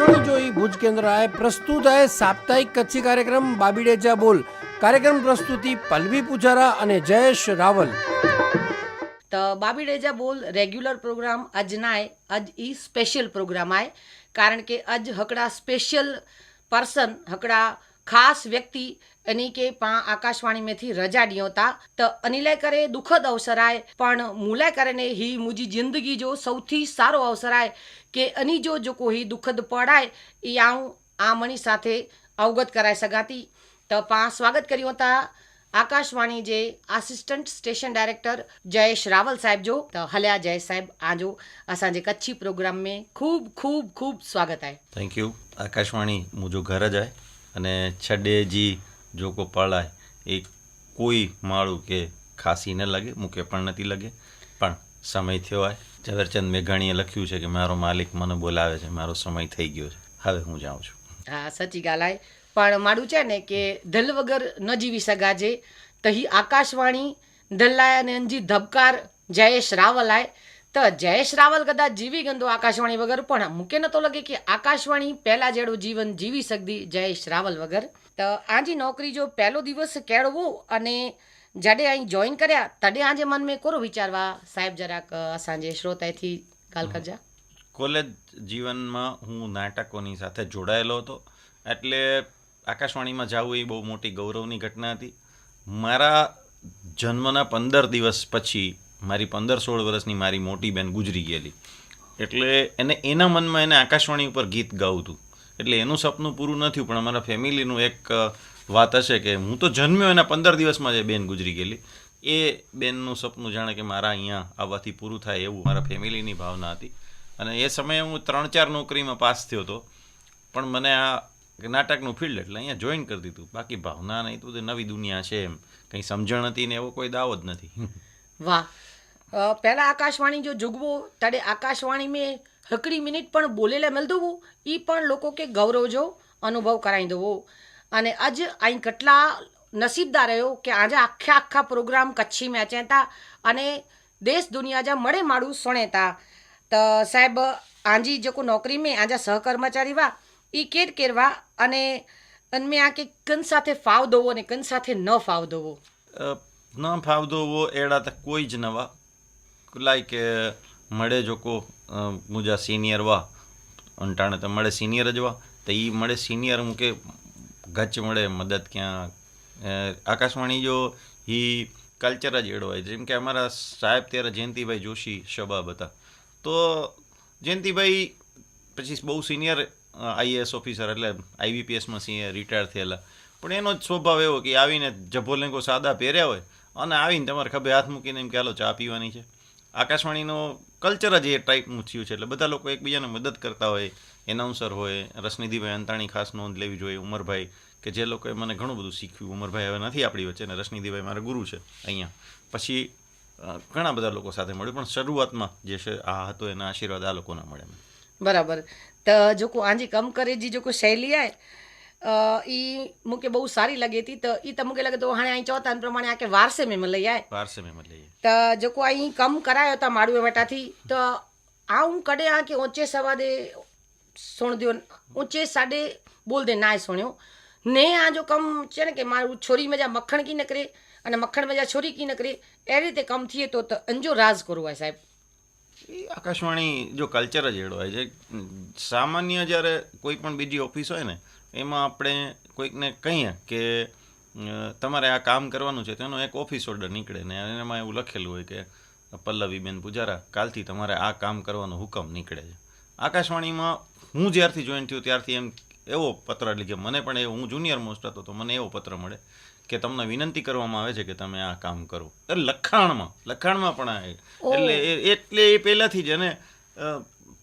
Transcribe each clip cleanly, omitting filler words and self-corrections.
आकाशवाणी जो ही भुज केंद्र है प्रस्तुत है साप्ताहिक कच्छी कार्यक्रम बाबीडेजा बोल। कार्यक्रम प्रस्तुति पल्लवी पुजारा અને જયેશ રાવલ। તો બાબીડેજા બોલ રેગ્યુલર પ્રોગ્રામ અજ ના આય, અજ ઈ સ્પેશિયલ પ્રોગ્રામ આય, કારણ કે અજ હકડા સ્પેશિયલ पर्सन हकड़ा खास व्यक्ति अनी के पा आकाशवाणी में थी रजा दियो था तो अनिलय करे दुखद अवसर आए पण मूलाय करे ने ही मुझी जिंदगी जो सौथी सारो अवसर आए के अनी जो कोई दुखद पड़ाए ई आऊँ आ मनी साथे अवगत कराए सगाती। तो पा स्वागत करियो था आकाशवाणी जे assistant station director Jayesh Rawal साहब जो। तो हल्या जयेश साहब आजो असांजे कच्छी प्रोग्राम में खूब खूब खूब स्वागत है। Thank you. आकाशवाणी मुझो घर ज है अने छडे जी जो को पढ़ाए ए कोई माड़ू के खासी न लगे, मुके पण नथी लगे, पण समय थयो है। ઝવેરચંદ મેઘાણીએ લખ્યું છે કે મારો માલિક મને બોલાવે છે, મારો સમય થઈ ગયો છે, હવે હું જાઉં છું। હા, સાચી ગાલ આય, પણ માડું છે ને કે ધલ વગર ન જીવી સગાજે તહી આકાશવાણી ધલ્લાય અને અંજી ધબકાર જયેશ રાવલ આય। તો જયેશ રાવલ કદાચ જીવી ગંદો આકાશવાણી વગર, પણ મૂકે નતો લગે કે આકાશવાણી પહેલા જેડું जीवन जीवी सकती जयेश रावल वगर। तो आजी नौकरी जो पहलो दिवस केड़वो अने जडे आई जॉइन कर्या तडे आजे मन में कोरो विचारवा साहेब जराक असांजे श्रोताएथी गाल करजा। कॉलेज जीवનમાં હું નાટકોની સાથે જોડાયેલો હતો, એટલે આકાશવાણીમાં જવું એ બહુ મોટી ગૌરવની ઘટના હતી। મારા જન્મના 15 દિવસ પછી મારી 15-16 વર્ષની મારી મોટી બેન ગુજરી ગયેલી, એટલે એના મનમાં એને આકાશવાણી ઉપર ગીત ગાવું હતું, એટલે એનું સપનું પૂરું ન થયું। પણ અમારા ફેમિલીનું એક વાત હશે કે હું તો જન્મ્યો એના 15 દિવસમાં જ બેન ગુજરી ગયેલી, એ બેનનું સપનું જાણે કે મારા અહીંયા આવવાથી પૂરું થાય એવું મારા ફેમિલીની ભાવના હતી। અને એ સમયે હું 3-4 નોકરીમાં પાસ થયો હતો, પણ મને આ નાટકનું ફિલ્ડ એટલે અહીંયા જોઈન કરી દીધું। બાકી ભાવના નહીં તો નવી દુનિયા છે એમ કંઈ સમજણ હતી ને એવો કોઈ દાવો જ નથી। वाह, पहला आकाशवाणी जो जुगवो तड़े आकाशवाणी में हकड़ी मिनिट पण बोलेले मिलदो वो ई पण लोगों के गौरव जो अनुभव कराईंदो वो। अने अज आई कटला नसीबदार रह्यो कि आज आखा आखा प्रोग्राम कच्छी में अचे था अने देश दुनिया जा मड़े माड़ू सुणे था। तो साहेब आजी जो नौकरी में आजा सहकर्मचारी वा ई केर केरवा अने अनमें आ के कन साथे फाव दो ने कन साथे न फाव दो न फावदो वो एड़ा तो कोई ज नवा लाइक मड़े जो को मुझा सीनियर वा अंटाणे तो मड़े सीनियर ज वा तो ये मड़े सीनियर मुके गच मड़े मदद क्या आकाशवाणी जो ही कल्चर ज एड़ो है। जेम के अमरा साहेब त्यारे जयंतीभाई जोशी शबाब था, तो जयंतीभाई पछी बहु सीनियर IAS ऑफिसर एटले IBPS में रिटायर थयेला, पण एनो ज स्वभाव एवो कि आवीने जभोलेंगो सादा પહેર્યા હોય અને આવીને તમારે ખભે હાથ મૂકીને એમ કે હાલો ચા પીવાની છે। આકાશવાણીનો કલ્ચર જ એ ટાઈપનું થયું છે, એટલે બધા લોકો એકબીજાને મદદ કરતા હોય, એનાઉન્સર હોય। રશ્મિધીભાઈ અંતાણી ખાસ નોંધ લેવી જોઈએ, ઉમરભાઈ કે જે લોકોએ મને ઘણું બધું શીખ્યું। ઉમરભાઈ હવે નથી આપણી વચ્ચે ને રશ્મિધીભાઈ મારા ગુરુ છે અહીંયા। પછી ઘણા બધા લોકો સાથે મળ્યું, પણ શરૂઆતમાં જે છે આ હતો એના આશીર્વાદ આ લોકોના મળે। बराबर। तो जो को आजी कम करे जी जो को शैली है ई मुके बहुत सारी लगे थी। तो ई तो मुके लगे तो हाँ आई चौथा प्रमाणे आके वारसे में मिल आए, वारसे में मिल आए। तो जो को आई कम करायो था माड़ू बेटा थी। तो आऊँ कड़े आके ऊंचे सवादे सुन दियो, ऊंचे साडे बोल दे ना सुनियो ने आ जो कम है ने कि मारू छोरी में जा मक्खण की न करे अने मक्खण में जा छोरी की न करे ए रीते कम थिए तो अंजो राज करो है साहेब। आकाशवाणी जो कल्चर ज एड़ो है जे सामान्य જ્યારે કોઈ પણ બીજી ઓફિસ હોય ને એમાં આપણે કોઈકને કહીએ કે તમારે આ કામ કરવાનું છે, તેનો એક ઓફિસ ઓર્ડર નીકળે ને એમાં એવું લખેલું હોય કે પલ્લવીબેન પુજારા કાલથી તમારે આ કામ કરવાનો હુકમ નીકળે છે। આકાશવાણીમાં હું જ્યારથી જોઈન થયું ત્યારથી એમ એવો પત્ર એટલે કે મને પણ હું જુનિયર મોસ્ટ હતો તો મને એવો પત્ર મળે કે તમને વિનંતી કરવામાં આવે છે કે તમે આ કામ કરો। લખાણમાં પણ આવે, એટલે એ પહેલાંથી જ એને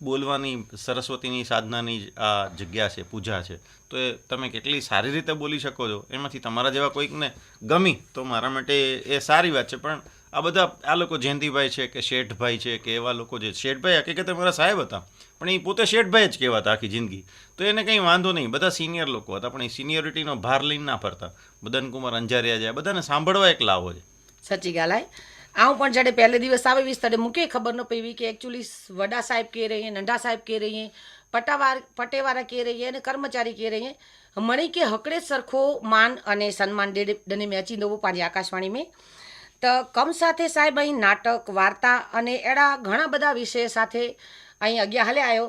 બોલવાની સરસ્વતીની સાધનાની આ જગ્યા છે, પૂજા છે, તો એ તમે કેટલી સારી રીતે બોલી શકો છો એમાંથી તમારા જેવા કોઈકને ગમી તો મારા માટે એ સારી વાત છે। પણ આ બધા આ લોકો જયંતિભાઈ છે કે શેઠભાઈ છે કે એવા લોકો જે શેઠભાઈ હકીકતે મારા સાહેબ હતા, પણ એ પોતે શેઠભાઈ જ કહેવાતા આખી જિંદગી, તો એને કંઈ વાંધો નહીં, બધા સિનિયર લોકો હતા, પણ એ સિનિયરિટીનો ભાર લઈને ના ફરતા। મદન કુમાર અંજારિયા જાય, બધાને સાંભળવા એક લાવો છે। સાચી ગાલ આય। આવું પણ જડે પહેલે દિવસ આવે વીસ તડે મૂકે ખબર ન પડી કે એકચ્યુઅલી વડા સાહેબ કહે રહી નંઢા સાહેબ કહે રહી पटेवारा कह रही है ने कर्मचारी कह रही है मणी के हकड़े सरखो मान अने सन्मान डने में अची दो पांजी आकाशवाणी में तो कम साथे साहेब अहीं नाटक वार्ता अने एड़ा घणा बधा विषय साथे अहीं अग्या हले आयो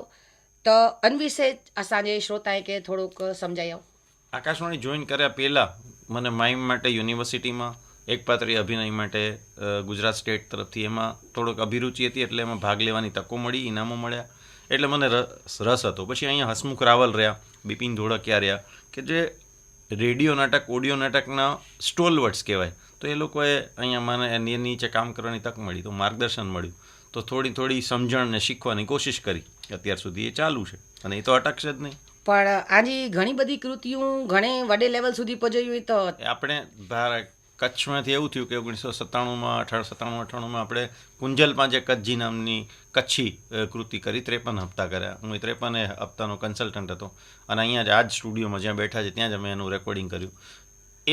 तो अन विषे असांजे श्रोताए के थोड़ुंक समजायो। આકાશવાણી જોઈન કર્યા પહેલાં મને માઇમ માટે યુનિવર્સિટીમાં એકપાત્રીય અભિનય માટે ગુજરાત સ્ટેટ તરફથી એમાં થોડોક અભિરુચિ હતી, એટલે એમાં ભાગ લેવાની તકો મળી, ઇનામો મળ્યા, એટલે મને રસ હતો. પછી અહીંયા હસમુખ રાવલ રહ્યા, બિપિન ધોળકિયા રહ્યા, કે જે રેડિયો નાટક ઓડિયો નાટકના સ્ટોલવર્ડ્સ કહેવાય. તો એ લોકોએ અહીંયા મને એની નીચે કામ કરવાની તક મળી, તો માર્ગદર્શન મળ્યું, તો થોડી સમજણ ને શીખવાની કોશિશ કરી. અત્યાર સુધી એ ચાલુ છે અને એ તો અટકશે જ નહીં. પણ આજી ઘણી બધી કૃતિઓ ઘણે વડે લેવલ સુધી પહોંચી હોય તો આપણે કચ્છમાંથી એવું થયું કે 1997-98માં આપણે કુંજલ પાંજે કચ્છી નામની કચ્છી કૃતિ કરી, 53 હપ્તા કર્યા. હું 53 હપ્તાનો કન્સલ્ટન્ટ હતો અને અહીંયા જ આ જ સ્ટુડિયોમાં જ્યાં બેઠા છે ત્યાં જ અમે એનું રેકોર્ડિંગ કર્યું.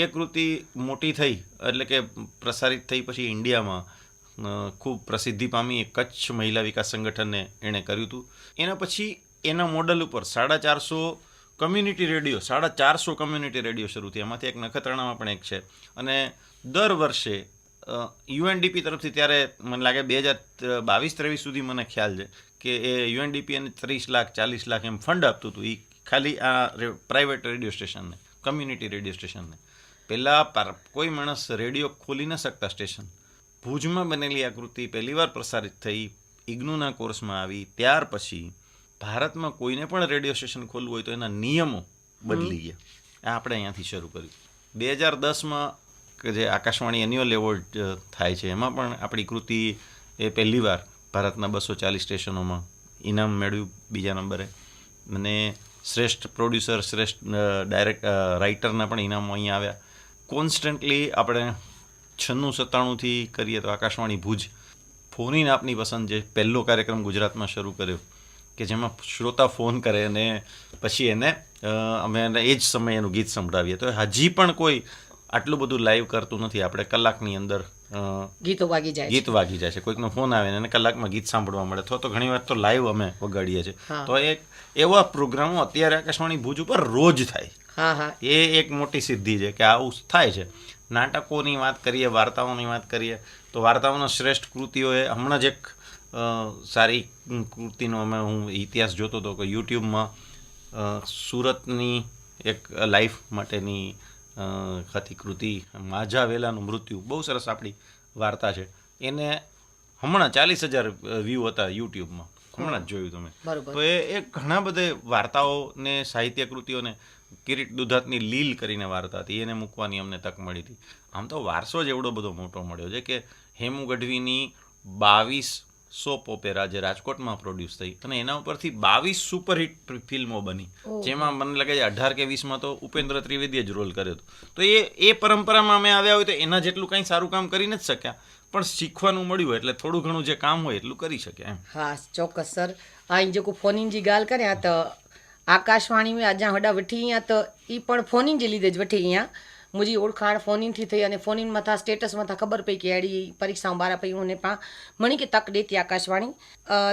એ કૃતિ મોટી થઈ એટલે કે પ્રસારિત થઈ, પછી ઇન્ડિયામાં ખૂબ પ્રસિદ્ધિ પામી. એ કચ્છ મહિલા વિકાસ સંગઠને એણે કર્યું હતું. એના પછી એના મોડલ ઉપર 450 કમ્યુનિટી રેડિયો 450 કમ્યુનિટી રેડિયો શરૂ થયા. એમાંથી એક નખત્રાણામાં પણ એક છે. અને દર વર્ષે યુએનડીપી તરફથી, ત્યારે મને લાગે 2022-23 સુધી મને ખ્યાલ છે કે એ યુએનડીપી એને 30 લાખ 40 લાખ એમ ફંડ આપતું હતું, એ ખાલી આ પ્રાઇવેટ રેડિયો સ્ટેશનને, કમ્યુનિટી રેડિયો સ્ટેશનને. પહેલાં કોઈ માણસ રેડિયો ખોલી ન શકતા સ્ટેશન. ભુજમાં બનેલી આ કૃતિ પહેલીવાર પ્રસારિત થઈ, ઇગ્નુના કોર્સમાં આવી. ત્યાર પછી ભારતમાં કોઈને પણ રેડિયો સ્ટેશન ખોલવું હોય તો એના નિયમો બદલી ગયા. આ આપણે અહીંયાથી શરૂ કર્યું. 2010માં કે જે આકાશવાણી એન્યુઅલ એવોર્ડ થાય છે, એમાં પણ આપણી કૃતિ એ પહેલીવાર ભારતના 240 સ્ટેશનોમાં ઇનામ મેળવ્યું, બીજા નંબરે. અને શ્રેષ્ઠ પ્રોડ્યુસર, શ્રેષ્ઠ રાઇટરના પણ ઇનામો અહીંયા આવ્યા. કોન્સ્ટન્ટલી આપણે 96-97થી કરીએ તો આકાશવાણી ભુજ ફોન ઇન આપની પસંદ જે પહેલો કાર્યક્રમ ગુજરાતમાં શરૂ કર્યો, કે જેમાં શ્રોતા ફોન કરે અને પછી એને અમે એ જ સમયે એનું ગીત સંભળાવીએ. તો હજી પણ કોઈ આટલું બધું લાઈવ કરતું નથી. આપણે કલાકની અંદર ગીત વાગી જાય છે. કોઈકનો ફોન આવે ને એને કલાકમાં ગીત સાંભળવા મળે, તો ઘણી વાર તો લાઈવ અમે વગાડીએ છીએ. તો એવા પ્રોગ્રામો અત્યારે આકાશવાણી ભુજ ઉપર રોજ થાય. એ એક મોટી સિદ્ધિ છે કે આવું થાય છે. નાટકોની વાત કરીએ, વાર્તાઓની વાત કરીએ, તો વાર્તાઓના શ્રેષ્ઠ કૃતિઓએ હમણાં જ એક સારી કૃતિનો હું ઇતિહાસ જોતો હતો કે યુટ્યુબમાં સુરતની એક લાઈફ માટેની હતી કૃતિ, माझा વેલાનું મૃત્યુ, બહુ સરસ આપણી વાર્તા છે. એને હમણાં 40,000 વ્યૂ હતા યુટ્યુબમાં, હમણાં જ જોયું તમે. તો એ ઘણા બધે વાર્તાઓને, સાહિત્ય કૃતિઓને, કિરીટ દુધાતની લીલ કરીને વાર્તા હતી, એને મૂકવાની અમને તક મળી હતી. આમ તો વારસો જ એવડો બધો મોટો મળ્યો છે કે હેમુ ગઢવીની 22 સોપ ઓપેરા જે રાજકોટમાં પ્રોડ્યુસ થઈ અને એના ઉપરથી 22 સુપરહિટ ફિલ્મો બની, જેમાં મને લાગે છે 18 કે 20માં તો ઉપેન્દ્ર ત્રિવેદીએ જ રોલ કર્યો હતો. તો એ પરંપરામાં અમે આવ્યા હોય તો એના જેટલું કંઈ સારું કામ કરી નથી શક્યા, પણ શીખવાનું મળ્યું એટલે થોડું ઘણું જે કામ હોય એટલું કરી શક્યા એમ. હા, ચોક્કસ સર. અહીં જેको ફોન जी ॻाल्हि કર્યા તો આકાશવાણી में अॼा वॾा वठी અહીંયા તો એ પણ ફોન જે લીધે જ વठी અહીંયા. मुंहिंजी ओळखाण फोन थी थी अने फोन मथां स्टेटस मथां ख़बर पई कि अहिड़ी परीक्षाऊं ॿार पई उन पाण मणी खे तक ॾे थी आकाशवाणी.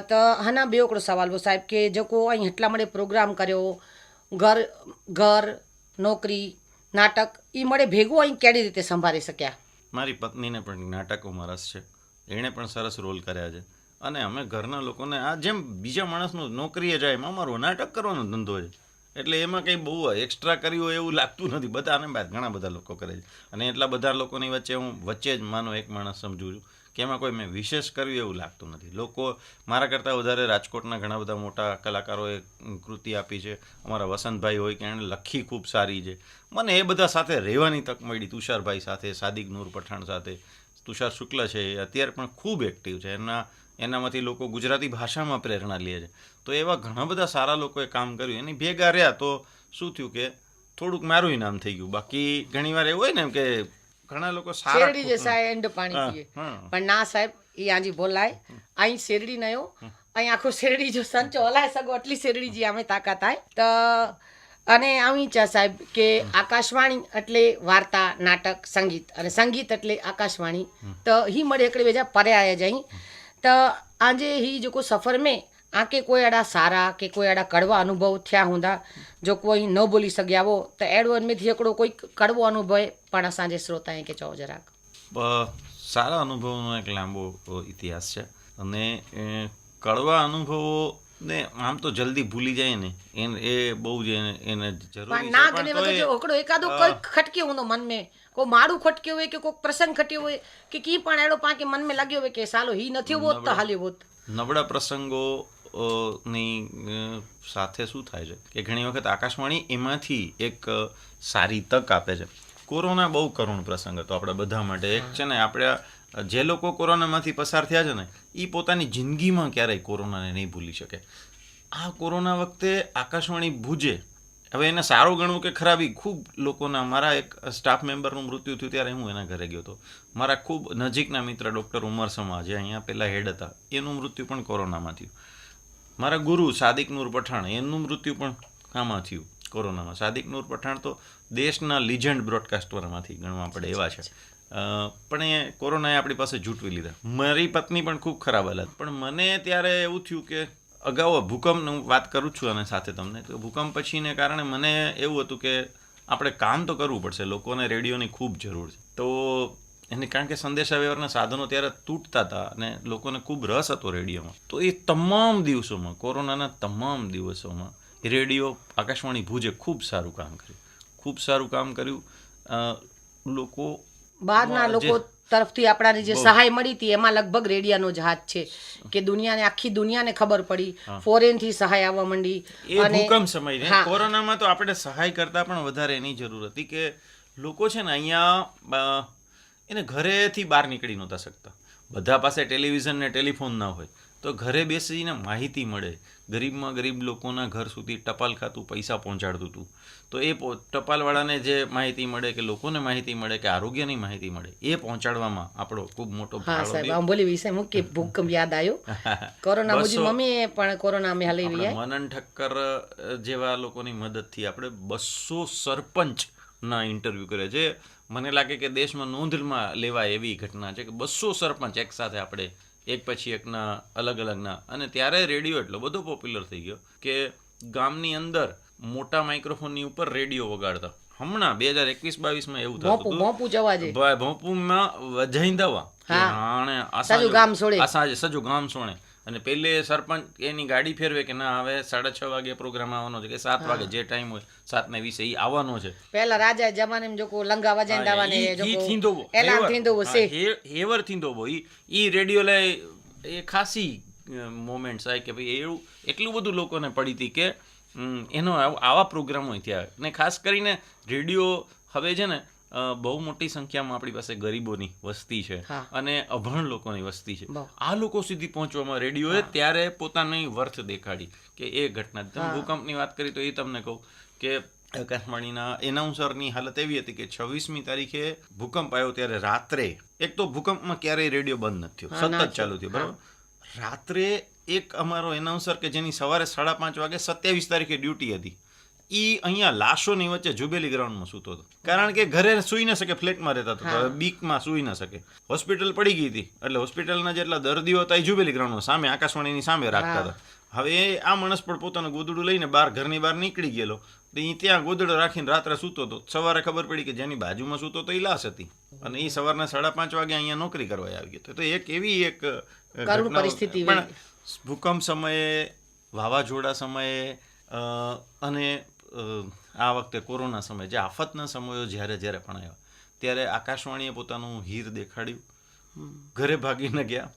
त हना ॿियो हिकिड़ो सुवाल हो साहिब के जेको ऐं हेठला मड़े प्रोग्राम કર્યો, ઘર નોકરી નાટક એ મળે ભેગું અહીં કેવી રીતે સંભાળી શક્યા? મારી પત્નીને પણ નાટકોમાં રસ છે, એણે પણ સરસ રોલ કર્યા છે. અને અમે ઘરના લોકોને આ જેમ બીજા માણસનું નોકરીએ જાય એમાં અમારો નાટક કરવાનો ધંધો છે, એટલે એમાં કંઈ બહુ એક્સ્ટ્રા કર્યું હોય એવું લાગતું નથી. બધાને ઘણા બધા લોકો કરે છે અને એટલા બધા લોકોની વચ્ચે હું વચ્ચે જ માનો એક માણસ સમજું છું કે એમાં કોઈ મેં વિશેષ કર્યું એવું લાગતું નથી. લોકો મારા કરતાં વધારે રાજકોટના ઘણા બધા મોટા કલાકારોએ કૃતિ આપી છે. અમારા વસંતભાઈ હોય કે એણે લખી ખૂબ સારી છે. મને એ બધા સાથે રહેવાની તક મળી, તુષારભાઈ સાથે, સાદિક નૂર પઠાણ સાથે. તુષાર શુક્લ છે એ અત્યારે પણ ખૂબ એક્ટિવ છે. એનામાંથી લોકો ગુજરાતી ભાષામાં પ્રેરણા લે છે. તો એવા ઘણા બધા સારા લોકોએ કામ કર્યું. એની ભેગા રહ્યા તો શું થયું કે થોડુંક મારું ઇનામ થઈ ગયું. બાકી ઘણીવાર એવું હોય ને કે ઘણા લોકો શેરડી જैसा एंड पानी पिए पर ना साहेब ये आजी बोलाय आई શેરડી નયો અહીં આખો શેરડી જો સંચો હલાય સગો આટલી શેરડી જી અમે તાકાત આય તો અને આવી ચા સાહેબ કે આકાશવાણી એટલે વાર્તા નાટક સંગીત અને સંગીત એટલે આકાશવાણી તો ही મળે એકડે વેજા પરે આયા જઈ तो આજે ही जो सफ़र में આંકે કોઈ એડા સારા કે કોઈ એડા કડવા અનુભવ થયા હूंदा જો કોઈ ન બોલી સघिया हो त अहिड़ो हिनमें हिकिड़ो कोई कड़वो अनुभव पण असांजे श्रोताए खे चओ જરાક સારા અનુભવનો એક લાંબો ઇતિહાસ છે અને કડવા અનુભવોને આમ તો જલ્દી ભૂલી જાય ને એ બહુ જ એને જરૂરી ના છે ગણે પણ વગર જો हिकिड़ो एकादो कोई खटक्यो हूंदो मन में को माड़ू खटक्यो हुए कि कोई प्रसंग खट्यो हुए कि की पण अहिड़ो पाण खे मन में लॻियो हुए कि सालो ही न थियो होत त हाल्यो होत નબળા પ્રસંગો ની સાથે શું થાય છે કે ઘણી વખત આકાશવાણી એમાંથી એક સારી તક આપે છે. કોરોના બહુ કરુણ પ્રસંગ હતો આપણા બધા માટે. એક છે ને આપણે જે લોકો કોરોનામાંથી પસાર થયા છે ને એ પોતાની જિંદગીમાં ક્યારેય કોરોનાને નહીં ભૂલી શકે. આ કોરોના વખતે આકાશવાણી ભુજે, હવે એને સારું ગણવું કે ખરાબી, ખૂબ લોકોના, મારા એક સ્ટાફ મેમ્બરનું મૃત્યુ થયું ત્યારે હું એના ઘરે ગયો હતો. મારા ખૂબ નજીકના મિત્ર ડૉક્ટર ઉમર સમા, જે અહીંયા પહેલાં હેડ હતા, એનું મૃત્યુ પણ કોરોનામાં થયું. મારા ગુરુ સાદિક નૂર પઠાણ, એનું મૃત્યુ પણ આમાં થયું, કોરોનામાં. સાદિક નૂર પઠાણ તો દેશના લિજન્ડ બ્રોડકાસ્ટરમાંથી ગણવા પડે એવા છે, પણ એ કોરોનાએ આપણી પાસે જૂટવી લીધા. મારી પત્ની પણ ખૂબ ખરાબ હાલત. પણ મને ત્યારે એવું થયું કે અગાઉ ભૂકંપની વાત કરું છું અને સાથે તમને, તો ભૂકંપ પછીને કારણે મને એવું હતું કે આપણે કામ તો કરવું પડશે, લોકોને રેડિયોની ખૂબ જરૂર છે. તો એને કારણ કે સંદેશાવ્યવહારના સાધનો ત્યારે તૂટતા હતા અને લોકોને ખૂબ રસ હતો રેડિયોમાં. તો એ તમામ દિવસોમાં, કોરોનાના તમામ દિવસોમાં રેડિયો, આકાશવાણી ભુજે ખૂબ સારું કામ કર્યું, ખૂબ સારું કામ કર્યું. લોકો બહારના લોકો તરફથી આપણાને જે સહાય મળી હતી એમાં લગભગ રેડિયાનો જ હાથ છે કે દુનિયાને, આખી દુનિયાને ખબર પડી, ફોરેનથી સહાય આવવા માંડી. એ ભૂકંપ સમય કોરોનામાં તો આપણે સહાય કરતા પણ વધારે એની જરૂર હતી કે લોકો છે ને અહીંયા એને ઘરેથી બહાર નીકળી નહોતા શકતા. બધા પાસે ટેલિવિઝન ને ટેલિફોન ના હોય, તો ઘરે બેસીને માહિતી મળે. ગરીબમાં ગરીબ લોકોના ઘર સુધી ટપાલ ખાતું પૈસા પહોંચાડતું હતું. તો એ ટપાલવાળાને જે માહિતી મળે, કે લોકોને માહિતી મળે, કે આરોગ્યની માહિતી મળે, એ પહોંચાડવામાં આપણો ખૂબ મોટો ફાળો. સાહેબ આમ બોલી વિશે મુકે ભૂકંપ યાદ આવ્યો. કોરોના મુજી મમ્મીએ પણ કોરોના મે હલી વી મનન ઠક્કર જેવા લોકોની મદદથી આપણે 200 સરપંચના ઇન્ટરવ્યૂ કર્યા છે. મને લાગે કે દેશમાં નોંધમાં લેવાય એવી ઘટના છે કે 200 સરપંચ એક સાથે આપણે એક પછી એકના અલગ અલગના. અને ત્યારે રેડિયો એટલો બધો પોપ્યુલર થઈ ગયો કે ગામની અંદર મોટા માઇક્રોફોનની ઉપર રેડિયો વગાડતા. હમણાં 2021-22માં એવું થતું હતું, ભોંપુમાં વજાઈંદવા સજુ ગામ સોણે, અને પેલે સરપંચ એની ગાડી ફેરવે કે ના હવે 6:30 વાગે પ્રોગ્રામ આવવાનો છે, કે 7 વાગે જે ટાઈમ હોય 7:20 એ આવવાનો છે. પહેલા રાજા જમાને જો કો લંગા વજાઈંદાવાને જો કો એલાન થીંદોવો છે હેવર થીંદોવો ઈ રેડિયો લે. એ ખાસી મોમેન્ટ્સ આય કે ભાઈ એવું એટલું બધું લોકોને પડી હતી કે એનો આવા પ્રોગ્રામો થયા. ને ખાસ કરીને રેડિયો હવે છે ને બહુ મોટી સંખ્યામાં આપણી પાસે ગરીબોની વસ્તી છે અને અભણ લોકોની વસ્તી છે. આ લોકો સુધી પહોંચવામાં રેડિયોએ ત્યારે પોતાની વર્થ દેખાડી કે એ ઘટના. તમે ભૂકંપની વાત કરી તો એ તમને કહું કે આકાશવાણીના એનાઉન્સરની હાલત એવી હતી કે 26મી તારીખે ભૂકંપ આવ્યો ત્યારે રાત્રે, એક તો ભૂકંપમાં ક્યારેય રેડિયો બંધ નથી થયો, સતત ચાલુ થયું, બરાબર. રાત્રે એક અમારો એનાઉન્સર કે જેની સવારે 5:30 વાગે 27 તારીખે ડ્યુટી હતી, એ અહીંયા લાશોની વચ્ચે જુબેલી ગ્રાઉન્ડમાં સૂતો હતો. કારણ કે ઘરે સૂઈ ન શકે, ફ્લેટમાં રહેતા હતા, બીકમાં સૂઈ ન શકે. હોસ્પિટલ પડી ગઈ હતી એટલે હોસ્પિટલના જેટલા દર્દીઓ હતા એ જુબેલી ગ્રાઉન્ડમાં સામે આકાશવાણીની સામે રાખતા હતા. હવે આ માણસ પણ પોતાનું ગોદડું લઈને ઘરની બહાર નીકળી ગયેલો, તો એ ત્યાં ગોદડો રાખીને રાત્રે સૂતો હતો. સવારે ખબર પડી કે જેની બાજુમાં સૂતો તો એ લાશ હતી, અને એ સવારના 5:30 વાગે અહીંયા નોકરી કરવા આવી ગયો. તો એક એવી એક પરિસ્થિતિ. પણ ભૂકંપ સમયે, વાવાઝોડા સમયે અને આ વખતે કોરોના સમયે, જે આફતના સમયો જ્યારે પણ આવ્યા, ત્યારે આકાશવાણીએ પોતાનું હીર દેખાડ્યું. ઘરે ભાગીને ગયા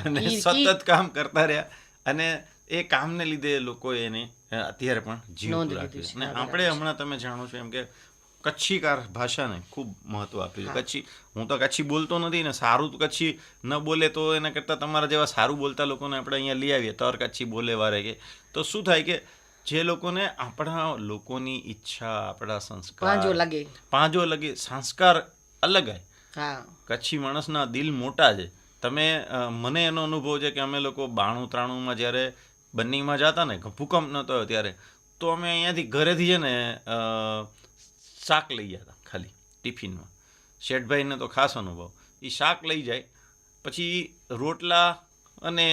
અને સતત કામ કરતા રહ્યા, અને એ કામને લીધે લોકોએ એને અત્યારે પણ જીવ રાખ્યું. અને આપણે હમણાં તમે જાણો છો એમ કે કચ્છી ભાષાને ખૂબ મહત્વ આપ્યું છે. કચ્છી, હું તો કચ્છી બોલતો નથી ને, સારું તો કચ્છી ન બોલે તો એના કરતાં તમારા જેવા સારું બોલતા લોકોને આપણે અહીંયા લઈ આવીએ, તર કચ્છી બોલે વારે કે, તો શું થાય કે જે લોકોને આપણા લોકોની ઈચ્છા, આપણા સંસ્કાર પાંજો લગે, સંસ્કાર અલગ આવે. કચ્છી માણસના દિલ મોટા છે. તમે મને એનો અનુભવ છે કે અમે લોકો 92-93માં જ્યારે બન્નીમાં જતા ને, ભૂકંપ નહોતો આવ્યો ત્યારે, તો અમે અહીંયાથી ઘરેથી છે ને શાક લઈ જતા ખાલી ટિફિનમાં. શેઠભાઈને તો ખાસ અનુભવ, એ શાક લઈ જાય, પછી રોટલા અને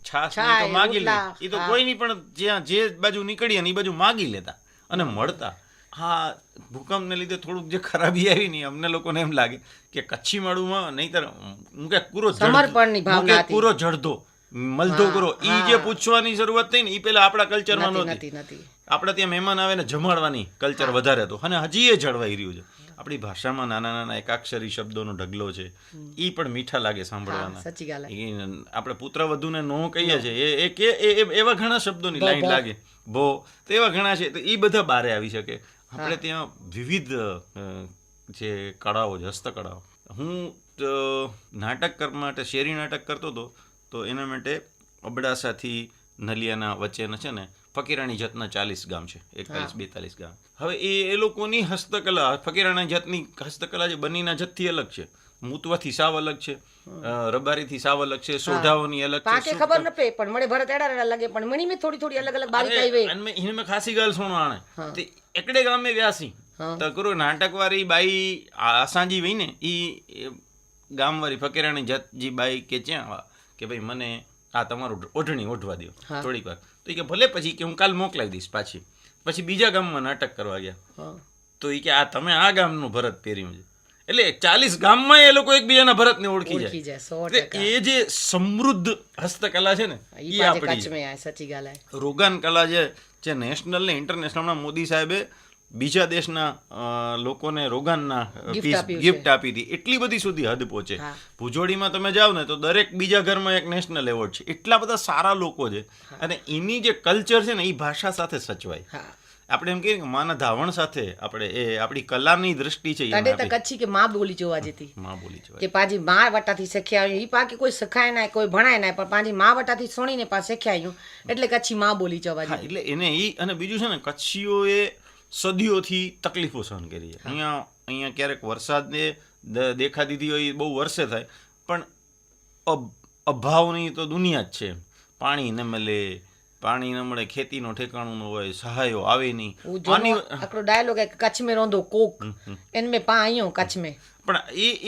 છાશ છાય, તો માગી લે, રોટલા, એ તો હા. કોઈ નહીં, પણ જ્યાં જે બાજુ નીકળીએ ને એ બાજુ માગી લેતા અને મળતા. હા, ભૂકંપને લીધે થોડુંક જે ખરાબી આવી ને અમને લોકોને એમ લાગે કે કચ્છી માળુમાં નહીંતર હું કે પૂરો સમર્પણની ભાવના હતી. પૂરો જડધો મલધો કરો ઈ જે પૂછવાની શરૂઆત થઈ ને ઈ પેલા આપણા કલ્ચરમાં નહોતી. નથી આપણે ત્યાં મહેમાન આવે ને જમાડવાની કલ્ચર વધારે હતું અને હજી એ જળવાઈ રહ્યું છે. આપણી ભાષામાં નાના નાના એકાક્ષરી શબ્દોનો ઢગલો છે, ઈ પણ મીઠા લાગે સાંભળવાના. સાચી ગાલ આપણે પુત્ર વધુને નો કહીએ છીએ એવા ઘણા શબ્દોની લાઈન લાગે, ભો, તો એવા ઘણા છે, તો એ બધા બારે આવી શકે. આપણે ત્યાં વિવિધ જે કળાઓ છે, હસ્તકળાઓ. હું નાટક માટે શેરી નાટક કરતો હતો, તો એના માટે અબડાસાથી નલિયાના વચ્ચેના છે ને ફકીરાણી જાતના 40 ગામ છે, 41-42 ગામ. હવે એ લોકોની હસ્તકલા, ફકીરાણી જાતની હસ્તકલા જે બનીના જતથી અલગ છે, મૂતવાથી સાવ અલગ છે, રબારીથી સાવ અલગ છે, સોઢાઓની અલગ છે. પાકે ખબર ન પે પણ મને ભરત એડા એડા લાગે પણ મણી મે થોડી થોડી અલગ અલગ બારીકાઈ વે અને ઇનમે ખાસી ગાલ સુણો આણે તે એકડે ગામ મે વ્યાસી તો કરો નાટક વાળી બાઈ આસાજી વઈ ને ઈ ગામ વાળી ફકીરાણી જતજી બાઈ કે ચ્યાં કે ભાઈ મને આ તમારું ઓઢણી ઓઢવા દો થોડીક વાર. તો એ કે ભલે, પછી કે હું કાલ મોકલાવી દઈશ પાછી. પછી બીજા ગામમાં નાટક કરવા ગયા, તો એ કે આ તમે આ ગામનું ભરત પહેર્યું છે. એટલે 40 ગામમાં એ લોકો એકબીજાના ભરતને ઓળખી જાય. એ જે સમૃદ્ધ હસ્તકલા છે ને એ આપણી સાચી ગાલ રોગાન કલા જે નેશનલ ને ઇન્ટરનેશનલ મોદી સાહેબે બીજા દેશના લોકોને રોગાનના ગિફ્ટ આપી હતી. એટલી બધી સુધી હદ પહોંચે. ભુજોડીમાં તમે જાઓ ને તો દરેક બીજા ઘરમાં એક નેશનલ એવોર્ડ છે. એટલા બધા સારા લોકો છે અને એની જે કલ્ચર છે ને એ ભાષા સાથે સચવાય. આપણે એમ કહીએ કે માના ધાવણ સાથે આપણે એ આપણી કલાની દ્રષ્ટિ છે. તડે કચ્છી કે માં બોલી જોવા જતી, માં બોલી જોવા કે પાજી માં વટાથી શીખ્યા ઈ પાકે કોઈ શીખાય ના કોઈ ભણાય ના પણ પાજી માં વટાથી સોણીને પા શીખ્યા એટલે કચ્છી માં બોલી જોવા જતી. એટલે એને ઈ અને બીજું છે ને કચ્છીઓએ સદીઓથી તકલીફો સહન કરી છે. અહીંયા ક્યારેક વરસાદને દેખા દીધી હોય બહુ વર્ષે થાય, પણ અભાવની તો દુનિયા જ છે. પાણી ન મળે, પાણી ન મળે, ખેતીનો ઠેકાણું ન હોય, સહાયો આવે નહીં. આકડો ડાયલોગ હે કચ્છ में रोंदो कोक इनमें पा आयो कच्छ में. પણ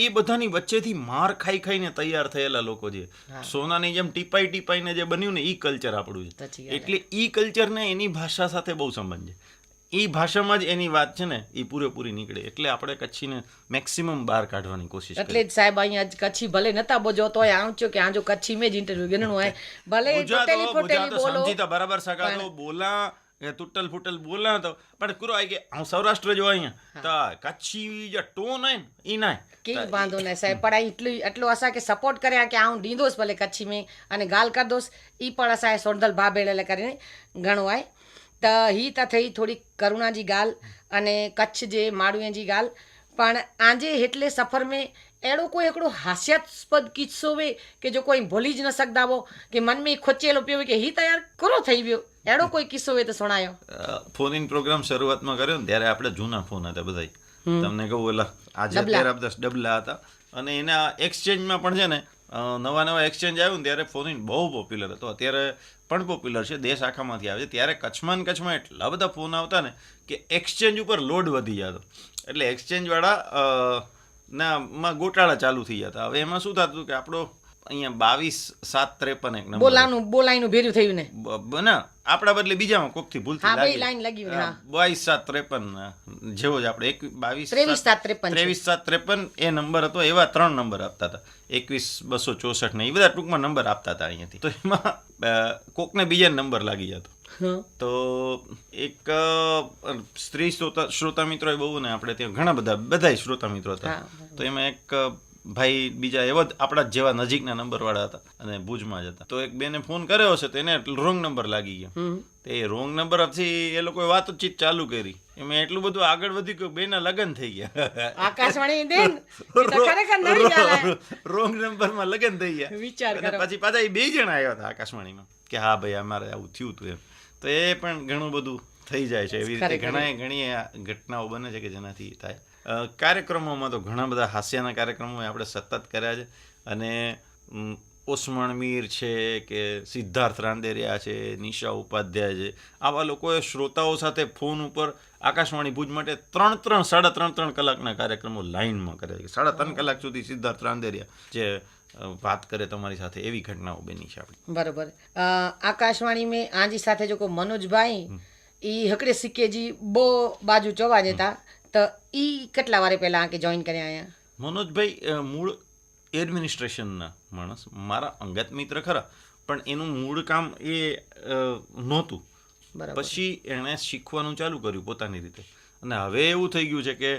એ બધાની વચ્ચેથી માર ખાઈ ખાઈને તૈયાર થયેલા લોકો છે. સોનાની જેમ ટીપાઈ ટીપાઈને જે બન્યું ને ઈ કલ્ચર આપણું છે. એટલે ઈ કલ્ચરને એની ભાષા સાથે બહુ સંબંધ છે. એ ભાષામાં જ એની વાત છે ને એ પૂરેપૂરી નીકળે. એટલે આપણે કચ્છીને મેક્સિમમ બહાર કાઢવાની કોશિશ એટલે જ સાહેબ અહીંયા કચ્છી ભલે નતા બોજો તોય આંચો કે આજો કચ્છી में જ इंटरव्यू ગણનું હોય ભલે ટોટલી ફોટેલી બોલો સમજીતા બરાબર સકાતો બોલા કે તૂટલ ફૂટલ બોલા તો પણ કુરો આઈ કે હું સૌરાષ્ટ્ર જો અહીંયા તો કચ્છી જે ટોન હે ઈ ના કે બાંધો ને સાહેબ પણ એટલો અસા કે સપોર્ટ કર્યા કે હું ડીંદોસ ભલે કચ્છી में અને ગાલ કર દોસ ઈ પણ અસા સોંદલ ભાભેડે કરીને ઘણો આય. त ही त થઈ થોડી કરુણાજી ગાલ અને કચ્છ જે માળુએજી ગાલ પણ આજે એટલે સફર में अहिड़ो कोई हिकिड़ो हास्यास्पद किस्सो वे કે જો કોઈ ભૂલી જ ન સઘंदा वो કે मन में खोचेलो पियो કે ही त यार करो થઈ ગયો. अहिड़ो કોઈ કિસ્સો વે તો સુણાયો. ફોન ઇન પ્રોગ્રામ શરૂઆતમાં કર્યો ને ત્યારે આપણે જૂના ફોન હતા બધાય. તમને કહું ઓલા આજે અત્યારે બધા ડબલા હતા અને એના એક્સચેન્જમાં પણ છે ને નવા એક્સચેન્જ આવ્યું ને ત્યારે ફોન ઇન બહુ પોપ્યુલર હતો. અત્યારે પણ પોપ્યુલર છે, દેશ આખામાંથી આવે છે. ત્યારે કચ્છમાં એટલા બધા ફોન આવતા ને કે એક્સચેન્જ ઉપર લોડ વધી જતો. એટલે એક્સચેન્જવાળા માં ગોટાળા ચાલુ થઈ જતા. હવે એમાં શું થતું કે આપણો અહીંયા 22-753 એક નંબર બોલાઈનું ભેર્યું થયું ને ના આપણા બદલે બીજામાં કોકથી ભૂલથી લાગી લાઈન લાગી 22-753 જેવો જ આપણે 23-753 એ નંબર હતો. એવા 3 નંબર આપતા હતા, 21-264 ને એ બધા ટૂંકમાં નંબર આપતા હતા અહીંયાથી. તો એમાં કોકને બીજા નંબર લાગી જતો. તો એક સ્ત્રી શ્રોતા મિત્રો બહુ ને આપણે ત્યાં ઘણા બધા શ્રોતા મિત્રો હતા. તો એમાં એક ભાઈ બીજા એવા જ આપણા જેવા નજીકના નંબર વાળા હતા અને ભુજમાં જ હતા. તો એક બેને ફોન કર્યો હશે તો એને રોંગ નંબર લાગી ગયો. તો એ રોંગ નંબરથી એ લોકોએ વાતચીત ચાલુ કરી. એમાં એટલું બધું આગળ વધ્યું કે બેના લગ્ન થઈ ગયા. આકાશવાણી દેન ખરેખર નવી ચાલે રોંગ નંબરમાં લગ્ન થઈ ગયા. વિચાર કરો. પછી પાછા એ 2 જણા આવ્યા હતા આકાશવાણીમાં કે હા ભાઈ અમારે આવું થયું હતું એમ. તો એ પણ ઘણું બધું થઈ જાય છે. એવી રીતે ઘણી ઘટનાઓ બને છે કે જેનાથી થાય. કાર્યક્રમોમાં તો ઘણા બધા હાસ્યના કાર્યક્રમો આપણે સતત કર્યા છે. અને ઓસમાણ મીર છે કે સિદ્ધાર્થ રાંદેરિયા છે, નિશા ઉપાધ્યાય છે, આવા લોકોએ શ્રોતાઓ સાથે ફોન ઉપર આકાશવાણી ભુજ માટે 3-3 સાડા 3 કલાકના કાર્યક્રમો લાઇનમાં કર્યા છે. 3.5 કલાક સુધી સિદ્ધાર્થ રાંદેરિયા જે વાત કરે તમારી સાથે, એવી ઘટનાઓ બની છે આપણી. બરોબર. આકાશવાणी में आजी સાથે जो को मनोज भाई ई हकड़े सिक्के जी बो बाजू चवा देता तो ई કેટલા વારે પહેલા આકે જોઈન કર્યા આયા? મનોજભાઈ મૂળ એડમિનિસ્ટ્રેશનના માણસ, મારા અંગત મિત્ર ખરા, પણ એનું મૂળ કામ એ નહોતું. બરાબર. પછી એણે શીખવાનું ચાલુ કર્યું પોતાની રીતે, અને હવે એવું થઈ ગયું છે કે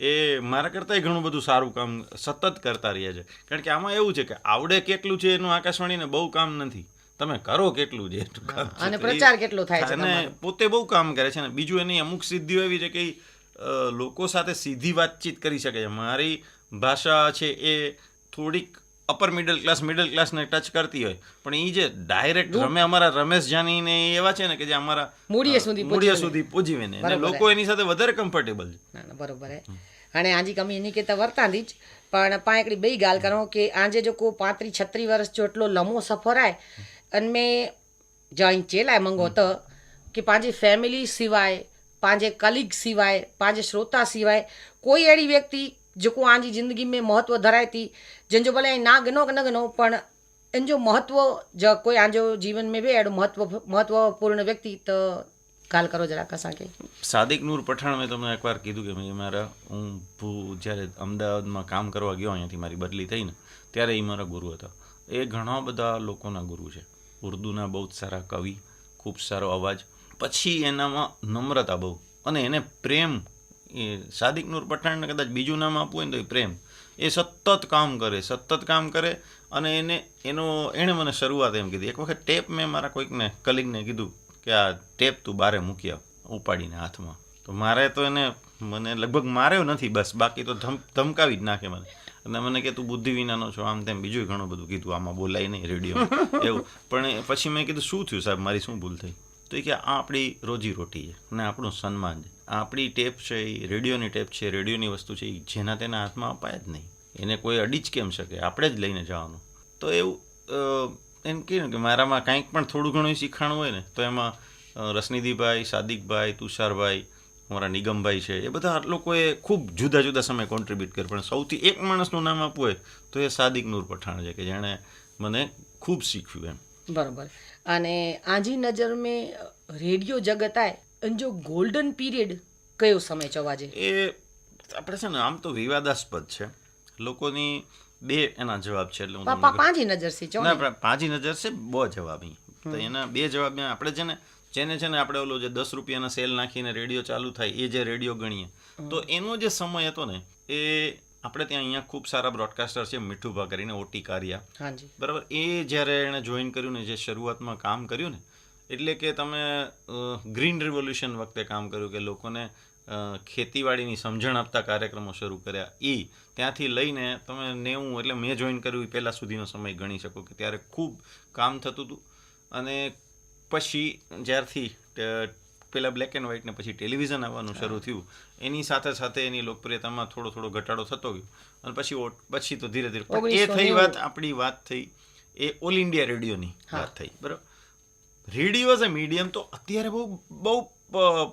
એ મારા કરતાંય ઘણું બધું સારું કામ સતત કરતા રહ્યા છે. કારણ કે આમાં એવું છે કે આવડે કેટલું છે એનું આકાશવાણીને બહુ કામ નથી, તમે કરો કેટલું છે એટલું કામ છે. અને પ્રચાર કેટલો થાય છે અને તમારો? પોતે બહુ કામ કરે છે. ને બીજું એની અમુક સિદ્ધિઓ એવી છે કે ઈ, લોકો સાથે સીધી વાતચીત કરી શકે છે. મારી ભાષા છે એ થોડીક અપર મિડલ ક્લાસને ટચ કરતી હોય, પણ એ જે ડાયરેક્ટ અમારા રમેશ જાની ને એવા છે ને કે જે અમારા મૂળિયે સુધી પહોંચીવે ને, અને લોકો એની સાથે વધારે કમ્ફર્ટેબલ છે. ના ના બરોબર હે. हाणे आजी कमी इन्हीं के त वरतांदी ज पण पाण हिकिड़ी ॿई ॻाल्हि करूं कि आजे जेको 35-36 वर्ष जो एटलो लंबो सफ़र आहे उन में जॉइन जे लाइ मंगो त कि पंहिंजी फैमिली सिवाय, पंहिंजे कलीग सिवाय, पंहिंजे श्रोता सिवाय कोई अहिड़ी व्यक्ति जेको आजी ज़िंदगी में महत्व धराए थी, जंहिंजो भले ना गिनो की न गिनो पण इन जो महत्व जो कोई आजो जीवन में बि अहिड़ो महत्वपूर्ण व्यक्ति त ॻाल्हि करो જરાક असांखे. સાદિક નૂર પઠાણ, મેં તમને એકવાર કીધું કે હું જ્યારે અમદાવાદમાં કામ કરવા ગયો, અહીંયાથી મારી બદલી થઈને, ત્યારે એ મારા ગુરુ હતા. એ ઘણા બધા લોકોના ગુરુ છે. ઉર્દૂના બહુ જ સારા કવિ, ખૂબ સારો અવાજ, પછી એનામાં નમ્રતા બહુ, અને એને પ્રેમ. એ સાદિક નૂર પઠાણને કદાચ બીજું નામ આપવું હોય ને તો એ પ્રેમ. એ સતત કામ કરે. અને એણે મને શરૂઆત એમ કીધી. એક વખત ટેપ મેં મારા કોઈકને કલીગને કીધું કે આ ટેપ તું બારે મૂકી આવ ઉપાડીને હાથમાં. તો મારે તો મને લગભગ માર્યો નથી બસ, બાકી તો ધમકાવી જ નાખે મને. અને મને કે તું બુદ્ધિ વિનાનો છો, આમ તેમ બીજું ઘણું બધું કીધું, આમાં બોલાય નહીં રેડિયો એવું. પણ પછી મેં કીધું શું થયું સાહેબ, મારી શું ભૂલ થઈ? તો એ કે આ આપણી રોજીરોટી છે અને આપણું સન્માન છે. આપણી ટેપ છે એ રેડિયોની ટેપ છે, રેડિયોની વસ્તુ છે, એ જેના તેના હાથમાં અપાય જ નહીં. એને કોઈ અડી જ કેમ શકે, આપણે જ લઈને જવાનું. તો એવું એમ કહે ને કે મારામાં કાંઈક પણ થોડું ઘણું શીખાણું હોય ને, તો એમાં રસનિધિભાઈ, સાદિકભાઈ, તુષારભાઈ, અમારા નિગમભાઈ છે, એ બધા લોકોએ ખૂબ જુદા જુદા સમયે કોન્ટ્રીબ્યુટ કર્યું. પણ સૌથી એક માણસનું નામ આપવું હોય તો એ સાદિક નૂર પઠાણ છે, કે જેણે મને ખૂબ શીખ્યું એમ. बराबर. અને આજી નજર में રેડિયો જગત આય જો ગોલ્ડન પીરિયડ કયો સમય ચવાજે? એ આપણે છે ને આમ તો વિવાદાસ્પદ છે, લોકોની બે એના જવાબ છે. એટલે પાપા પાંજી નજર થી ચો ના, પાંજી નજર છે બહુ જવાબ. તો એના બે જવાબ આપણે છે ને જેને છે ને આપણે ઓલો જે 10 રૂપિયાના સેલ નાખીને રેડિયો ચાલુ થાય એ જે રેડિયો ગણીએ, તો એનો જે સમય હતો ને, એ આપણે ત્યાં અહીંયા ખૂબ સારા બ્રોડકાસ્ટર છે, મીઠુભા કરીને, ઓટી કારિયા, હાજી બરાબર. એ જ્યારે એણે જોઈન કર્યું ને, જે શરૂઆતમાં કામ કર્યું ને, એટલે કે તમે ગ્રીન રિવોલ્યુશન વખતે કામ કર્યું, કે લોકોને ખેતીવાડીની સમજણ આપતા કાર્યક્રમો શરૂ કર્યા. એ ત્યાંથી લઈને તમે 90, એટલે મેં જોઈન કર્યું એ પહેલાં સુધીનો સમય ગણી શકો, કે ત્યારે ખૂબ કામ થતું હતું. અને પછી જ્યારથી પેલા બ્લેક એન્ડ વ્હાઇટ ને પછી ટેલિવિઝન આવવાનું શરૂ થયું, એની સાથે સાથે એની લોકપ્રિયતામાં થોડો ઘટાડો થતો ગયો. અને પછી તો ધીરે ધીરે એ થઈ વાત, આપણી વાત થઈ એ ઓલ ઇન્ડિયા રેડિયોની વાત થઈ, બરાબર. રેડિયો એઝ અ મીડિયમ તો અત્યારે બહુ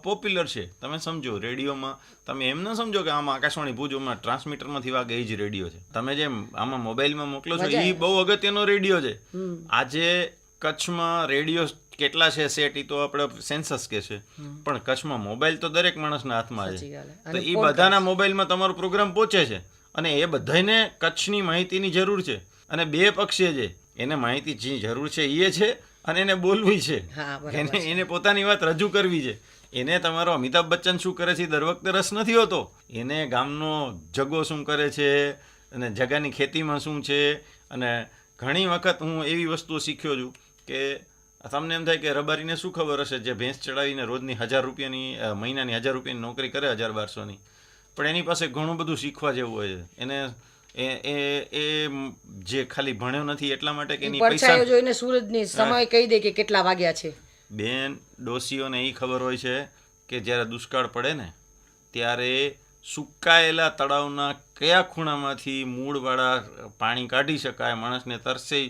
પોપ્યુલર છે. તમે સમજો, રેડિયોમાં તમે એમ ન સમજો કે આમાં આકાશવાણી ભુજમાં ટ્રાન્સમીટરમાંથી વાગે એ જ રેડિયો છે. તમે જેમ આમાં મોબાઈલમાં મોકલો છો, એ બહુ અગત્યનો રેડિયો છે. આજે કચ્છમાં રેડિયો કેટલા છે સેટ, એ તો આપણે સેન્સસ કે છે, પણ કચ્છમાં મોબાઈલ તો દરેક માણસના હાથમાં છે. તો એ બધાના મોબાઈલમાં તમારો પ્રોગ્રામ પહોંચે છે, અને એ બધાને કચ્છની માહિતીની જરૂર છે. અને બે પક્ષે છે, એને માહિતીની જરૂર છે એ છે, અને એને બોલવી છે, એને પોતાની વાત રજૂ કરવી છે. એને તમારો અમિતાભ બચ્ચન શું કરે છે દર વખતે રસ નથી હોતો. એને ગામનો જગો શું કરે છે, અને જગાની ખેતીમાં શું છે. અને ઘણી વખત હું એવી વસ્તુઓ શીખ્યો છું કે તમને એમ થાય કે રબારીને શું ખબર હશે, જે ભેંસ ચડાવીને રોજની 1000 રૂપિયાની, મહિનાની 1000 રૂપિયાની નોકરી કરે, 1200ની, પણ એની પાસે ઘણું બધું શીખવા જેવું હોય છે. એને એ જે ખાલી ભણ્યો નથી એટલા માટે કે એની પૈસા જોઈને સૂરજની સમય કહી દે કે કેટલા વાગ્યા છે. બેન ડોસીઓને એ ખબર હોય છે કે જ્યારે દુષ્કાળ પડે ને, ત્યારે સુકાયેલા તળાવના કયા ખૂણામાંથી મૂળવાળા પાણી કાઢી શકાય, માણસને તરસે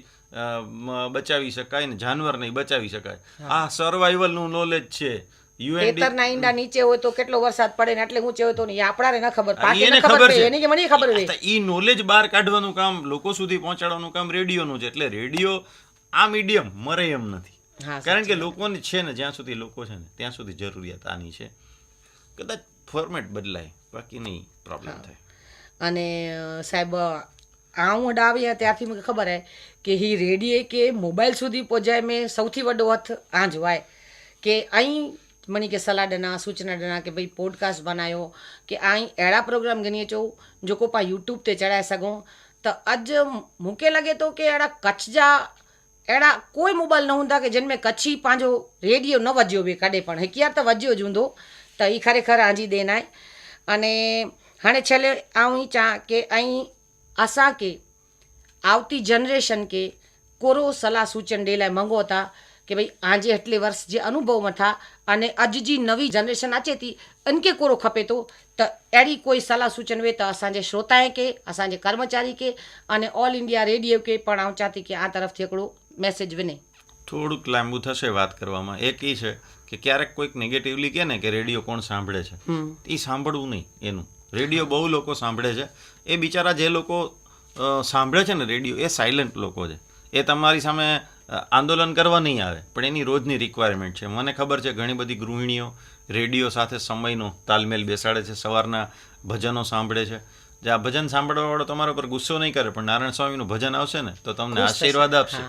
બચાવી શકાય ને જાનવરને બચાવી શકાય. આ સર્વાઈવલનું નોલેજ છે. ખેતરના ઈંડા નીચે હોય તો કેટલો વરસાદ પડે ને એટલે ઊંચે હોય તો નહીં, આપણાને ન ખબર, પાકે એને ન ખબર ખબર છે, છે. એની કે મને ખબર હોય. ઈ નોલેજ બહાર કાઢવાનું કામ, લોકો સુધી પહોંચાડવાનું કામ રેડિયોનું છે. એટલે રેડિયો આ મીડિયમ મરે એમ નથી. હા, કારણ કે લોકોની છે ને, જ્યાં સુધી લોકો છે ને ત્યાં સુધી જરૂરિયાત આની છે. કદાચ ફોર્મેટ બદલાય, બાકી નહીં પ્રોબ્લેમ થાય. અને સાહેબ હું આવ્યા ત્યારથી મને ખબર હે કે હી રેડિયો કે મોબાઈલ સુધી પહોંચાય મેં સૌથી વડો હથ આ જોવાય કે અહીં મને કે સલાહ ડના સૂचना डना કે भाई पॉडकास्ट बनायो कि आई अहिड़ा प्रोग्राम गिनी अचो जेको पाण यूट्यूब ते चढ़ाए सघूं त अॼु मूंखे लॻे थो कि अहिड़ा कच्छ जा अहिड़ा कोई मोबाइल न हूंदा कि जिन में कच्छी पंहिंजो रेडियो न वॼियो बि कॾहिं पण हिकु यार त वॼियो ज हूंदो त ई खरेखर आंजी देन आहे. अने हाणे छेले आऊं ई चाहियां कि ऐं असांखे આવતી જનરેશન કે કોરો સલાહ સૂચન ॾे लाइ मंगो था कि भई आंजे अटले वर्ष जे अनुभव मथां अने अॼु जी नवी जनरेशन अचे थी इनके कोरो खपे थो त अहिड़ी कोई सलाह सूचन वे त असांजे श्रोताए खे, असांजे कर्मचारी खे अने ऑल इंडिया रेडियो खे पण आऊं चाहियां थी कि આ તરફથી हिकिड़ो મેસેજ વને. થોડુંક લાંબુ થશે વાત કરવામાં. એક એ છે કે ક્યારેક કોઈક નેગેટિવલી કહે ને કે રેડિયો કોણ સાંભળે છે, એ સાંભળવું નહીં. એનું રેડિયો બહુ લોકો સાંભળે છે. એ બિચારા જે લોકો સાંભળે છે ને રેડિયો, એ સાયલન્ટ લોકો છે. એ તમારી સામે આંદોલન કરવા નહીં આવે, પણ એની રોજની રિક્વાયરમેન્ટ છે. મને ખબર છે ઘણી બધી ગૃહિણીઓ રેડિયો સાથે સમયનો તાલમેલ બેસાડે છે, સવારના ભજનો સાંભળે છે. જે આ ભજન સાંભળવાવાળો તમારા પર ગુસ્સો નહીં કરે, પણ નારાયણ સ્વામીનું ભજન આવશે ને તો તમને આશીર્વાદ આપશે.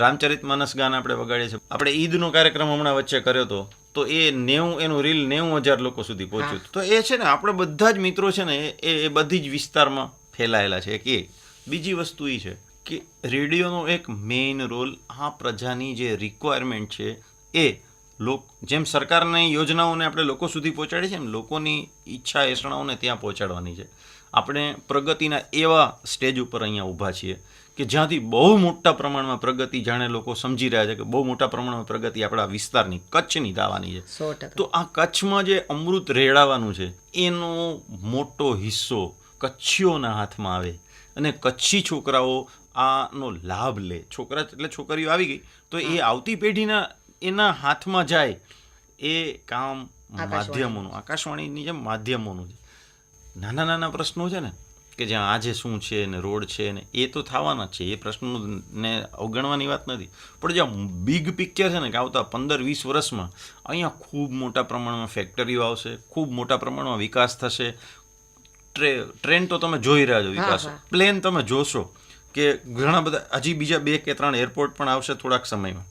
રામચરિત માનસ ગાન આપણે વગાડીએ છીએ. આપણે ઈદનો કાર્યક્રમ હમણાં વચ્ચે કર્યો હતો, તો એ 90 એનું રીલ 90,000 લોકો સુધી પહોંચ્યું. તો એ છે ને આપણે બધા જ મિત્રો છે ને એ બધી જ વિસ્તારમાં ફેલાયેલા છે. એક એ બીજી વસ્તુ એ છે કે રેડિયોનો એક મેઇન રોલ આ પ્રજાની જે રિક્વાયરમેન્ટ છે એ જેમ સરકારની યોજનાઓને આપણે લોકો સુધી પહોંચાડીએ છીએ, એમ લોકોની ઈચ્છા એસણાઓને ત્યાં પહોંચાડવાની છે. આપણે પ્રગતિના એવા સ્ટેજ ઉપર અહીંયા ઊભા છીએ કે જ્યાંથી બહુ મોટા પ્રમાણમાં પ્રગતિ, જાણે લોકો સમજી રહ્યા છે કે બહુ મોટા પ્રમાણમાં પ્રગતિ આપણા વિસ્તારની કચ્છની દાવાની છે. 100%. તો આ કચ્છમાં જે અમૃત રેડાવાનું છે એનો મોટો હિસ્સો કચ્છીઓના હાથમાં આવે અને કચ્છી છોકરાઓ આનો લાભ લે. છોકરા એટલે છોકરીઓ આવી ગઈ તો એ આવતી પેઢીના એના હાથમાં જાય. એ કામ માધ્યમોનું, આકાશવાણીની જેમ માધ્યમોનું છે. નાના નાના પ્રશ્નો છે ને કે જ્યાં આજે શું છે ને રોડ છે ને એ તો થવાના જ છે, એ પ્રશ્નોને અવગણવાની વાત નથી. પણ જ્યાં બિગ પિક્ચર છે ને કે આવતા 15-20 વર્ષમાં અહીંયા ખૂબ મોટા પ્રમાણમાં ફેક્ટરીઓ આવશે, ખૂબ મોટા પ્રમાણમાં વિકાસ થશે. ટ્રેન તો તમે જોઈ રહ્યા છો વિકાસ, પ્લેન તમે જોશો કે ઘણા બધા હજી બીજા 2 કે 3 એરપોર્ટ પણ આવશે થોડાક સમયમાં.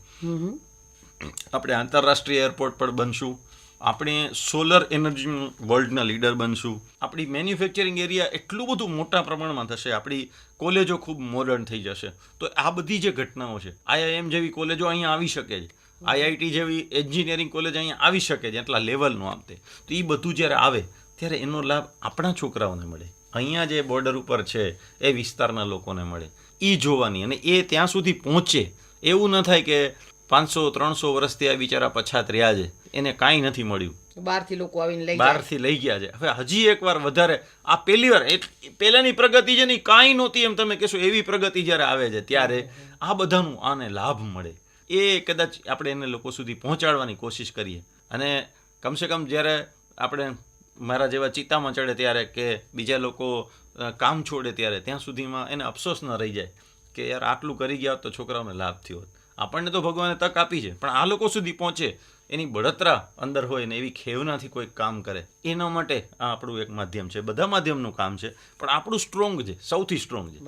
આપણે આંતરરાષ્ટ્રીય એરપોર્ટ પર બનશું. આપણે સોલર એનર્જી વર્લ્ડના લીડર બનશું. આપણી મેન્યુફેક્ચરિંગ એરિયા એટલું બધું મોટા પ્રમાણમાં થશે. આપણી કોલેજો ખૂબ મોડર્ન થઈ જશે. તો આ બધી જે ઘટનાઓ છે, IIM જેવી કોલેજો અહીંયા આવી શકે છે, IIT જેવી એન્જિનિયરિંગ કોલેજ અહીંયા આવી શકે છે એટલા લેવલનું આમ તે. તો એ બધું જ્યારે આવે ત્યારે એનો લાભ આપણા છોકરાઓને મળે, અહીંયા જે બોર્ડર ઉપર છે એ વિસ્તારના લોકોને મળે. એ જોવાની, અને એ ત્યાં સુધી પહોંચે. એવું ન થાય કે 500-300 વર્ષથી આ બિચારા પછાત રહ્યા છે, એને કાંઈ નથી મળ્યું, બહારથી લોકો આવીને લઈ બહારથી લઈ ગયા છે. હવે હજી એકવાર વધારે આ પહેલીવાર પહેલાની પ્રગતિ છે ને કાંઈ નહોતી એમ તમે કહેશો, એવી પ્રગતિ જ્યારે આવે છે ત્યારે આ બધાનું આને લાભ મળે. એ કદાચ આપણે એને લોકો સુધી પહોંચાડવાની કોશિશ કરીએ. અને કમસે કમ જ્યારે આપણે મારા જેવા ચિત્તામાં ચડે ત્યારે કે બીજા લોકો કામ છોડે ત્યારે ત્યાં સુધીમાં એને અફસોસ ન રહી જાય કે યાર આટલું કરી ગયા તો છોકરાઓને લાભ થયો હોત. આપણને તો ભગવાને તક આપી છે, પણ આ લોકો સુધી પહોંચે એની બળતરા અંદર હોય ને એવી ખેવનાથી કોઈક કામ કરે, એના માટે આ આપણું એક માધ્યમ છે. બધા માધ્યમનું કામ છે, પણ આપણું સ્ટ્રોંગ છે, સૌથી સ્ટ્રોંગ છે.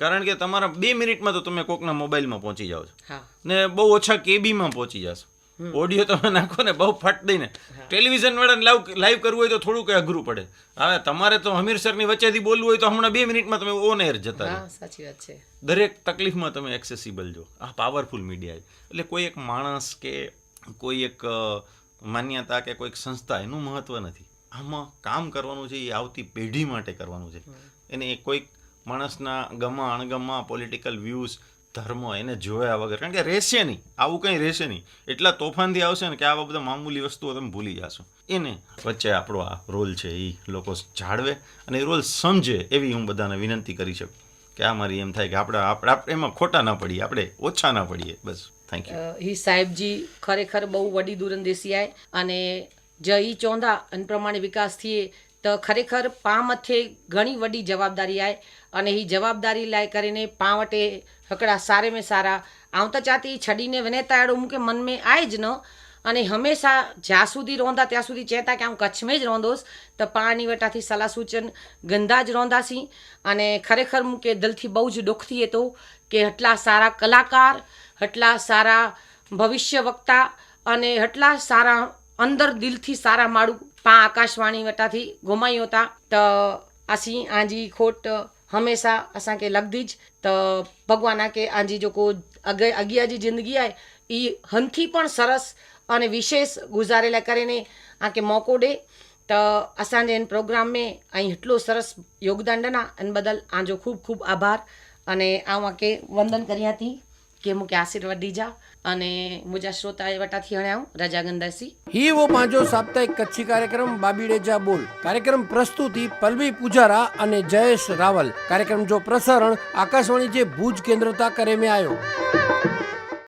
કારણ કે તમારા 2 મિનિટમાં તો તમે કોકના મોબાઈલમાં પહોંચી જાઓ છો ને બહુ ઓછા કેબીમાં પહોંચી જશો. ઓડિયો તમે નાખો ને બહુ ફટ દઈને. ટેલિવિઝન વાળાને લાઈવ કરવું હોય તો થોડુંક અઘરું પડે. હવે તમારે તો હમીરસરની વચ્ચેથી બોલવું હોય તો હમણાં 2 મિનિટમાં તમે ઓન એર જતા રહો. સાચી વાત છે. દરેક તકલીફમાં તમે એક્સેસિબલ જો. આ પાવરફુલ મીડિયા છે. એટલે કોઈ એક માણસ કે કોઈ એક માન્યતા કે કોઈક સંસ્થા એનું મહત્વ નથી. આમાં કામ કરવાનું છે એ આવતી પેઢી માટે કરવાનું છે. એને કોઈક માણસના ગમા અણગમા, પોલિટિકલ વ્યૂઝ, ધર્મ એને જોયા વગર, કારણ કે રહેશે નહીં, આવું કંઈ રહેશે નહીં. એટલા તોફાનથી આવશે ને કે આવા બધા મામૂલી વસ્તુઓ તમે ભૂલી જશો. એને વચ્ચે આપણો આ રોલ છે એ લોકો જાળવે અને એ રોલ સમજે એવી હું બધાને વિનંતી કરી શકું કે આ મારી એમ થાય કે આપણે એમાં ખોટા ના પડીએ, આપણે ઓછા ના પડીએ. બસ, થેન્ક યુ. ही સાહેબજી ખરેખર બહુ વડી દૂરંદેશી आहे અને જ ઈ ચોंदा અન પ્રમાણે વિકાસ थिए त ખરેખર पाण मथे घणी वॾी जवाबदारी आहे અને ही जवाबदारी लाइ करे ने पाण वटि हिकिड़ा सारे में सारा आउं त चाहती छॾीने वञे त अहिड़ो मूंखे मन में आहे ज न અને હંમેશા જ્યાં સુધી रहंदा ત્યાં સુધી ચહેતા કે હું કચ્છ में જ रहंदोसि त पाण वटाથી સલાહ સૂચન ગંદા જ रहंदासीं અને ખરેખર મૂंखे દિલથી બહુ જ દુઃખ थिए थो કે હટલા સારા કલાકાર, હટલા સારા ભવિષ્ય વક્તા અને હટલા સારા અંદર દિલથી સારા માण्हू पाण आकाशवाणी वटाથી गुमायूं था त असीं आंजी खोट हमेशा असांखे लॻंदी ज त भॻवान खे आंजी जेको अॻियां जी ज़िंदगी आहे ई हंथी पण सरस અને વિશેષ ગુજારેલા કરીને આકે મોકો ॾे त असांजे इन प्रोग्राम में ऐं हेतिरो सरस योगदान ॾिना इन बदल आंजो खूब खूब आभार અને આऊं आके वंदन करियां थी કે मूंखे आशीर्वाद ॾिजा અને मुंहिंजा श्रोता वटाથી हाणे आऊं रजा गंदासी. ही वो पंहिंजो साप्ताहिक कच्छी कार्यक्रम बाबीडेजा बोल. कार्यक्रम प्रस्तुति पल्लवी पुजारा અને જયેશ રાવલ. कार्यक्रम जो प्रसारण आकाशवाणी जे भूज केंद्र ता करे में आयो.